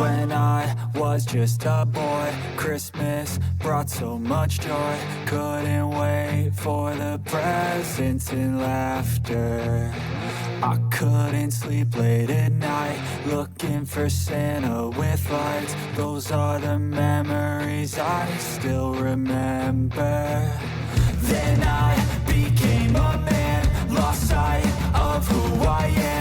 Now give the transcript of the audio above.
When I was just a boy, Christmas brought so much joy. Couldn't wait for the presents and laughter. I couldn't sleep late at night, looking for Santa with lights. Those are the memories I still remember. Then I became a man, lost sight of who I am.